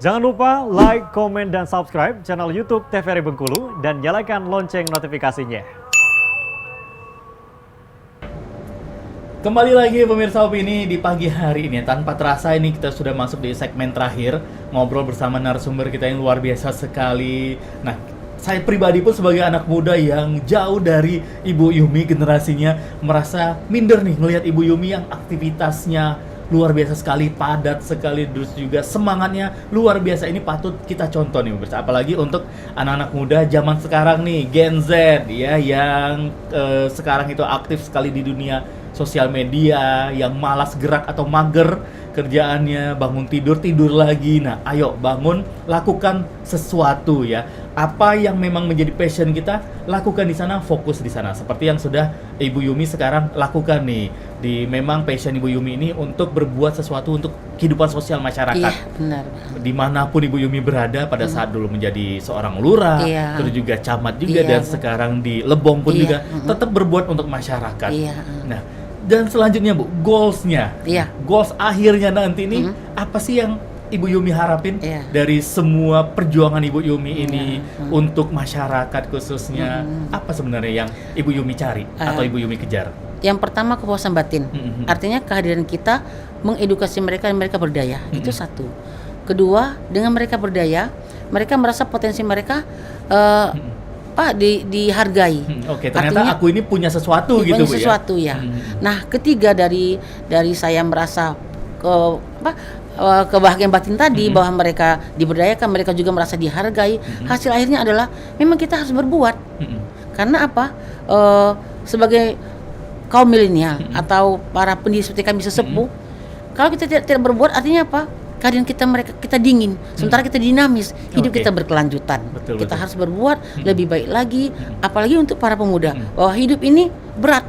Jangan lupa like, komen, dan subscribe channel YouTube TVRI Bengkulu dan nyalakan lonceng notifikasinya. Kembali lagi pemirsa Opini di pagi hari ini. Tanpa terasa ini kita sudah masuk di segmen terakhir, ngobrol bersama narasumber kita yang luar biasa sekali. Nah, saya pribadi pun sebagai anak muda yang jauh dari Ibu Yumi generasinya merasa minder nih ngelihat Ibu Yumi yang aktivitasnya luar biasa sekali, padat sekali, terus juga semangatnya luar biasa. Ini patut kita contoh nih pemirsa, apalagi untuk anak-anak muda zaman sekarang nih, Gen Z ya, yang sekarang itu aktif sekali di dunia sosial media, yang malas gerak atau mager kerjaannya, bangun tidur lagi. Nah, ayo bangun, lakukan sesuatu ya. Apa yang memang menjadi passion kita, lakukan di sana, fokus di sana. Seperti yang sudah Ibu Yumi sekarang lakukan nih. Memang passion Ibu Yumi ini untuk berbuat sesuatu untuk kehidupan sosial masyarakat. Iya, benar. Dimanapun Ibu Yumi berada, pada saat dulu menjadi seorang lurah, terus juga camat juga, dan sekarang di Lebong pun juga tetap berbuat untuk masyarakat. Nah, dan selanjutnya Bu, goals-nya. Goals akhirnya nanti nih, apa sih yang Ibu Yumi harapin dari semua perjuangan Ibu Yumi ini untuk masyarakat khususnya? Apa sebenarnya yang Ibu Yumi cari atau Ibu Yumi kejar? Yang pertama, kepuasan batin. Artinya kehadiran kita mengedukasi mereka dan mereka berdaya. Itu satu. Kedua, dengan mereka berdaya, mereka merasa potensi mereka dihargai. Oke, ternyata aku ini punya sesuatu gitu, Bu, sesuatu ya. Nah, ketiga dari saya merasa kebahagiaan batin tadi, bahwa mereka diberdayakan, mereka juga merasa dihargai. Hasil akhirnya adalah memang kita harus berbuat. Karena apa? Sebagai kaum milenial atau para pendidik seperti kami sesepuh, kalau kita tidak berbuat, artinya apa? Keadaan kita dingin, sementara kita dinamis, hidup kita berkelanjutan. Kita harus berbuat lebih baik lagi, apalagi untuk para pemuda, bahwa hidup ini berat.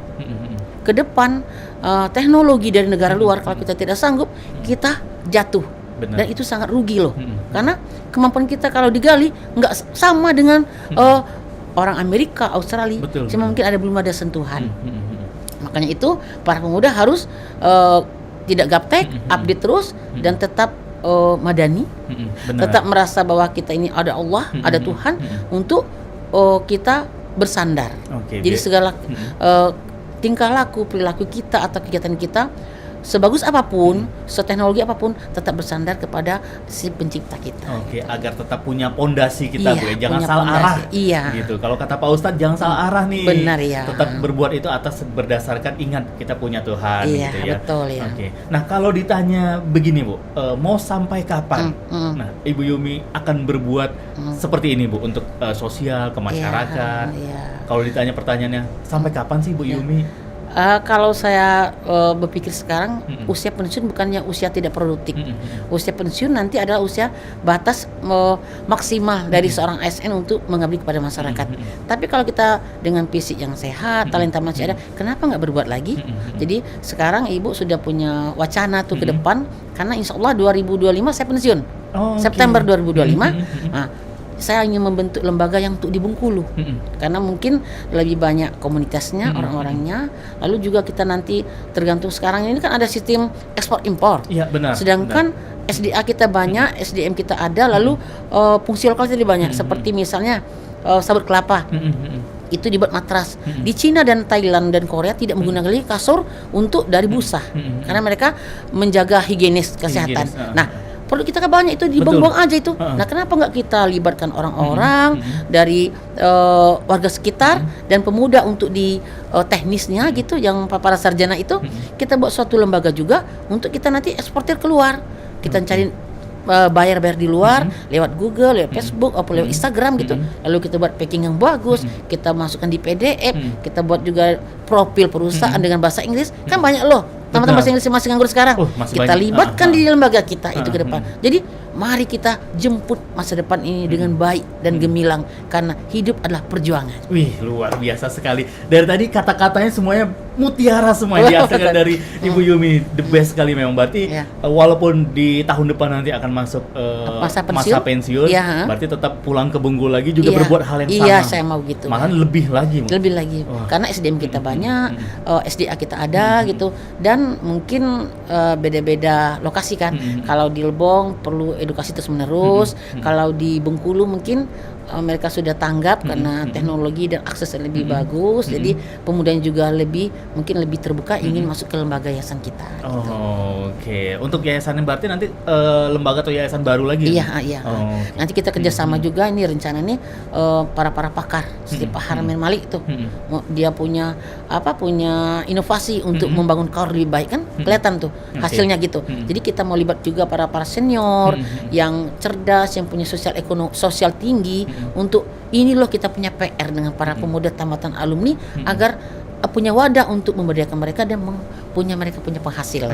Ke depan teknologi dari negara luar, kalau kita tidak sanggup, kita jatuh. Dan itu sangat rugi loh. Karena kemampuan kita kalau digali nggak sama dengan orang Amerika, Australia. Cuma mungkin belum ada sentuhan. Makanya itu para pemuda harus tidak gaptek, update terus, dan tetap madani, tetap merasa bahwa kita ini ada Allah, ada Tuhan untuk kita bersandar. Jadi segala tingkah laku, perilaku kita atau kegiatan kita, sebagus apapun, seteknologi apapun, tetap bersandar kepada si pencipta kita. Agar tetap punya pondasi kita, Bu, jangan salah arah. Gitu. Kalau kata Pak Ustadz, jangan salah arah nih. Benar ya. Tetap berbuat itu atas berdasarkan ingat kita punya Tuhan. Iya, gitu ya. Betul ya. Nah, kalau ditanya begini, Bu, mau sampai kapan? Nah, Ibu Yumi akan berbuat seperti ini, Bu, untuk sosial ke masyarakat. Kalau ditanya pertanyaannya, sampai kapan sih Bu Yumi? Kalau saya berpikir sekarang, usia pensiun bukannya usia tidak produktif. Usia pensiun nanti adalah usia batas maksimal dari seorang ASN untuk mengabdi kepada masyarakat. Tapi kalau kita dengan fisik yang sehat, talenta masih ada, kenapa nggak berbuat lagi? Jadi sekarang Ibu sudah punya wacana tuh ke depan, karena insya Allah 2025 saya pensiun. September 2025. Nah, saya ingin membentuk lembaga yang untuk di Bengkulu, karena mungkin lebih banyak komunitasnya, orang-orangnya. Lalu juga kita nanti tergantung, sekarang ini kan ada sistem ekspor impor. Sedangkan SDA kita banyak, SDM kita ada, lalu fungsi lokal kita banyak. Seperti misalnya sabut kelapa. Itu dibuat matras. Di Cina dan Thailand dan Korea tidak menggunakan lagi kasur untuk dari busa, karena mereka menjaga higienis kesehatan. Nah, produk kita kan banyak itu dibuang-buang aja itu. Nah, kenapa nggak kita libatkan orang-orang dari warga sekitar dan pemuda untuk di teknisnya gitu, yang para sarjana itu, kita buat suatu lembaga juga untuk kita nanti eksportir keluar. Kita cari bayar di luar lewat Google, lewat Facebook, atau lewat Instagram gitu. Lalu kita buat packing yang bagus, kita masukkan di PDF, kita buat juga profil perusahaan dengan bahasa Inggris. Kan banyak loh teman-teman bahasa Inggris masih nganggur sekarang. Kita libatkan di lembaga kita itu ke depan. Jadi mari kita jemput masa depan ini dengan baik dan gemilang, karena hidup adalah perjuangan. Wih, luar biasa sekali. Dari tadi kata-katanya semuanya mutiara semua dihasilkan dari Ibu Yumi. The best sekali memang. Berarti walaupun di tahun depan nanti akan masuk masa pensiun, berarti tetap pulang ke Bengkulu lagi juga berbuat hal yang sama. Iya, saya mau gitu. Malah lebih lagi. Lebih lagi. Karena SDM kita banyak, SDA kita ada gitu. Dan kan mungkin beda-beda lokasi kan. Kalau di Lebong perlu edukasi terus-menerus, kalau di Bengkulu mungkin mereka sudah tanggap karena teknologi dan akses yang lebih bagus, jadi pemudanya juga mungkin lebih terbuka ingin masuk ke lembaga yayasan kita. Gitu. Oke. Untuk yayasan yang berarti nanti lembaga atau yayasan baru lagi? Iya. Nanti kita kerjasama juga ini rencana nih para pakar seperti Pak Harmen Malik tuh, dia punya inovasi untuk membangun kaur lebih baik kan, kelihatan tuh hasilnya gitu. Jadi kita mau libat juga para senior yang cerdas, yang punya sosial tinggi. Untuk ini loh kita punya PR dengan para pemuda tamatan alumni agar punya wadah untuk memberdayakan mereka dan punya penghasilan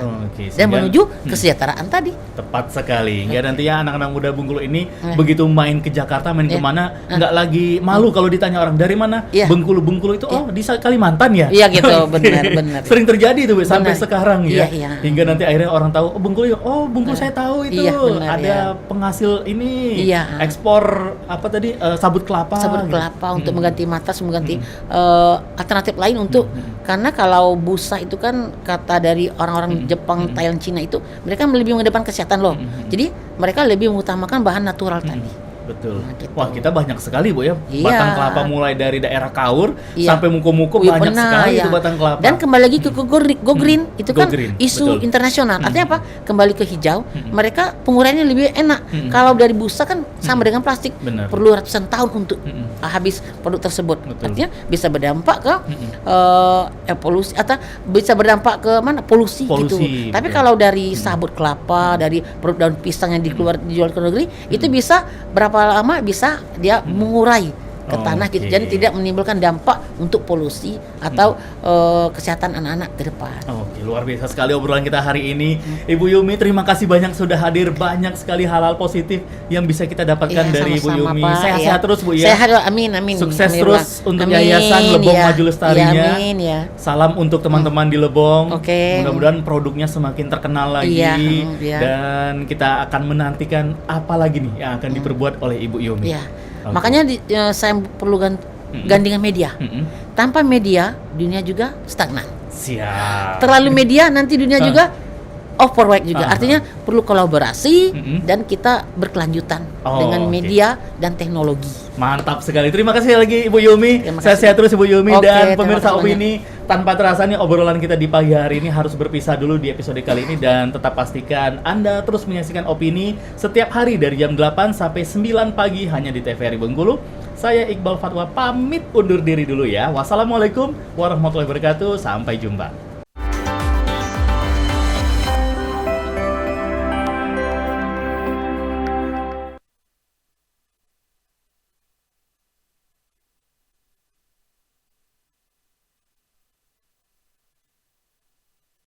dan menuju kesejahteraan tadi. Tepat sekali. Hingga nantinya anak-anak muda Bengkulu ini begitu main ke Jakarta, main kemana nggak lagi malu kalau ditanya orang dari mana. Bengkulu itu di Kalimantan ya. Iya gitu, benar. Sering terjadi itu sampai sekarang ya. Iya. Hingga nanti akhirnya orang tahu Bengkulu saya tahu itu ada penghasil ini ekspor sabut kelapa. Untuk mengganti matas, mengganti alternatif lain untuk karena kalau busa itu kan kata dari orang-orang Jepang, Thailand, Cina itu mereka lebih mengedepan kesehatan loh. Jadi mereka lebih mengutamakan bahan natural tadi. Betul. Nah, gitu. Wah, kita banyak sekali Bu ya. Iya. Batang kelapa mulai dari daerah Kaur sampai Muko-Muko banyak sekali itu batang kelapa. Dan kembali lagi ke Go Green itu kan isu internasional. Artinya apa? Kembali ke hijau, mereka penguraiannya lebih enak. Kalau dari busa kan sama dengan plastik. Perlu ratusan tahun untuk habis produk tersebut. Artinya bisa berdampak ke polusi atau bisa berdampak ke polusi gitu. Tapi kalau dari sabut kelapa, dari produk daun pisang yang dijual ke negeri, itu bisa berapa lama bisa dia mengurai ke tanah gitu, jadi tidak menimbulkan dampak untuk polusi atau kesehatan anak-anak ke depan. Oke, luar biasa sekali obrolan kita hari ini. Ibu Yumi, terima kasih banyak sudah hadir, banyak sekali hal-hal positif yang bisa kita dapatkan dari Ibu Yumi. Sehat-sehat terus Bu ya. Sehat, amin. Sukses terus untuk Yayasan Lebong Maju Lestarinya. Amin ya. Salam untuk teman-teman di Lebong. Oke. Mudah-mudahan produknya semakin terkenal lagi dan kita akan menantikan apa lagi nih yang akan diperbuat oleh Ibu Yumi. Makanya saya perlu gandingan media. Tanpa media, dunia juga stagnan. Siap. Terlalu media, nanti dunia juga overwork juga. Artinya perlu kolaborasi dan kita berkelanjutan dengan media dan teknologi. Mantap sekali. Terima kasih lagi Ibu Yumi. Saya sehat terus Ibu Yumi dan pemirsa Opini. Tanpa terasa nih obrolan kita di pagi hari ini harus berpisah dulu di episode kali ini, dan tetap pastikan Anda terus menyaksikan Opini setiap hari dari jam 8 sampai 9 pagi hanya di TVRI Bengkulu. Saya Iqbal Fatwa pamit undur diri dulu ya. Wassalamualaikum warahmatullahi wabarakatuh. Sampai jumpa.